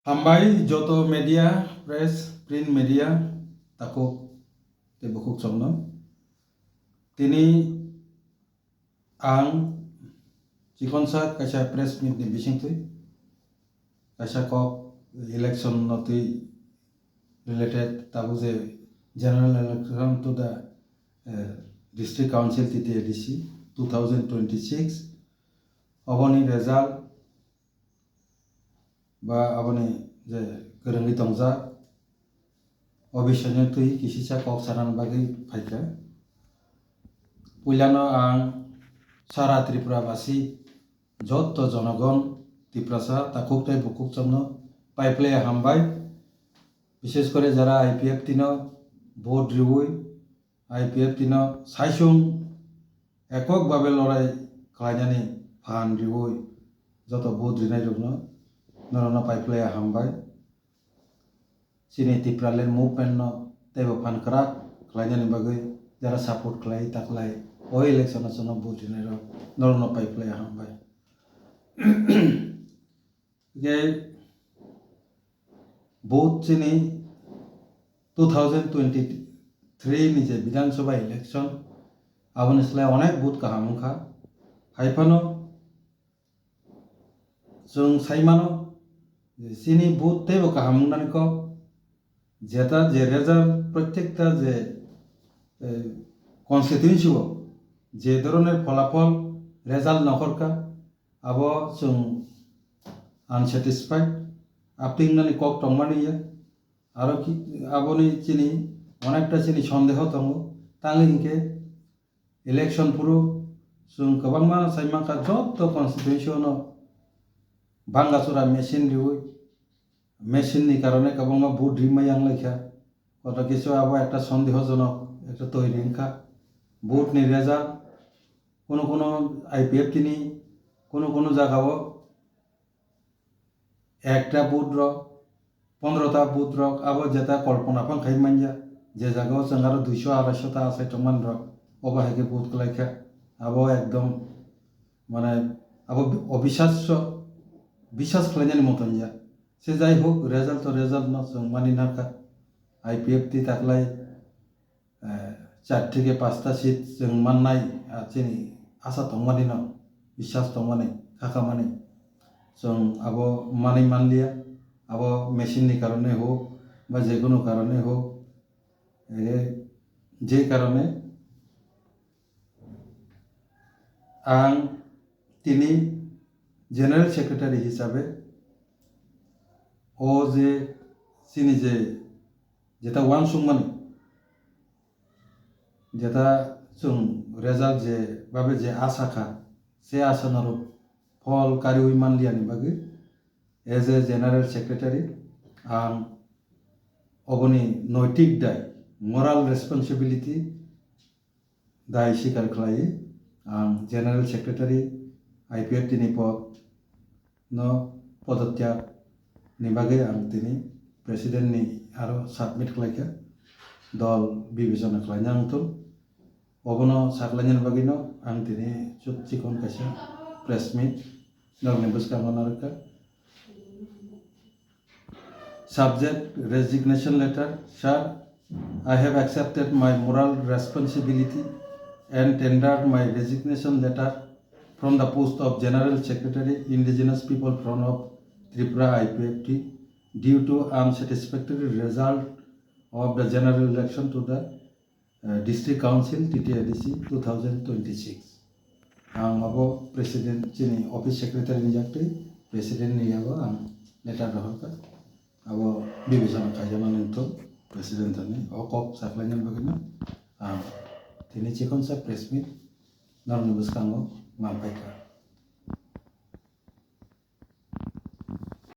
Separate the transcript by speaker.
Speaker 1: Hambai joto media, press, print media, takuk tebukuk somno. Tini ang cikonsat kaisa press meet ni bising tui, kaisa kok election noti related tabu je general election to the district council TTADC 2026 aboni result ba aboni je gorongi tongja obisanya tui kisisa kok saran bagi phaika puilano ang sara Tripurabasi joto jonagon Tiprasa takuk tai bukuk chamno paiple hambai বিশেষ করে যারা IPF তিনো vote রিবুই IPF তিনো সাইসুং এককভাবে লড়াই খাইনানি ফান রিবুই যত vote Rinnai রুগনো নরনা পাইপ্লে হামবাই চিনি টিপ্রালের movement ন তেবো ফান করা খাইনানি বাগৈ যারা সাপোর্ট খাই তাকলাই ও ইলেকশনের জন্য ভোট রিনাই রগ নরনা পাইপ্লে হামবাই যে ভোট চিনি 2023 নিচে বিধানসভা ইলেকশন আবন ইসলায় অনেক বুথ কাহামুখা হাইফানো जों साइमानो सिनी बुथ तेबो काहामुनानि को जेता जे रेजाल्ट प्रत्येकटा जे कन्स्टिट्युएन्सि जे धरনের ফলাফল রেজাল্ট নকরকা আবো जों আনস্যাটিসফাইড আপনিনানি কক টংমানিয়া আরো কি আবনি চিনি অনেকটা চিনি সন্দেহ দङ তাंगिनके ইলেকশন পুরো जों गोबांमा साइमाका जत कन्स्टिट्युएन्सिनो बांगासुरा मेसिन रिउई मेसिननि कारणे गोबांमा भोट रिमायां लेखा कत किछु आबो একটা সন্দেহজনক একটা তৈরি ইনকা ভোট नि রেজাল্ট কোনো আইপিএফ তিনি কোনো জায়গাও একটা ভোট র 15টা ভোট র আবো যেটা কল্পনা ফাং খাই মানজা যে জায়গাও जोंगारो 200 250টা আছে টমান র অবাহেকে ভোট কলাইখা আবো একদম মানে আবো অবিশ্বাস্য বিশ্বাস খালাইनायनि মতन जा से যাই হোক রেজাল্ট তো রেজাল্ট না जों মানি নাকা আইপিএফ তি তাকলাই 4 থেকে 5টা সিট जों মাননাই চিনি আশা দंमानि न বিশ্বাস दंमानि থাকা মানে जों আবো মানি মানলিয়া আবো মেশিনनि কারণে হোক বা যে কোনো কারণে হোক যে কারণে আং তিনি জেনারেল সেক্রেটারি হিসাবে ও যে চিনি যে যেটা ওয়ান সুংমানি যেটা जों রেজাল্ট যে ভাবে যে আশাখা সে আশানোর ফল কারিউই মানলিয়ানি বাগে এজ এ জেনারেল সেক্রেটারি আং অবনি নৈতিক দায় মোরাল রেসপন্সিবিলিটি দায় স্বীকার খালাই आं जनरल सेक्रेटारि आईपीएफ तिनी पद न पदत्याग नि बागै आं तिनी प्रेसिडेंट नि आरो सबमिट खालायखा दल बिबेचना खालायना आंथ अबनो साख्लायनायनि बागै न आं तिनी चिकन कायसा प्रेस मिट नरनि बुसकांगन आरोका subject resignation letter sir I have accepted my moral responsibility and tendered my resignation letter from the post of General Secretary Indigenous People Front of Tripura IPFT due to unsatisfactory result of the general election to the District Council TTADC 2026. Ang abo President Chini Office Secretary nijakti President niyago ang letter rahaka abo bibisana kajana nento President ani okop saklanyan bagina ang Tini cikon sa press meet, naron nubus kango, malpay ka.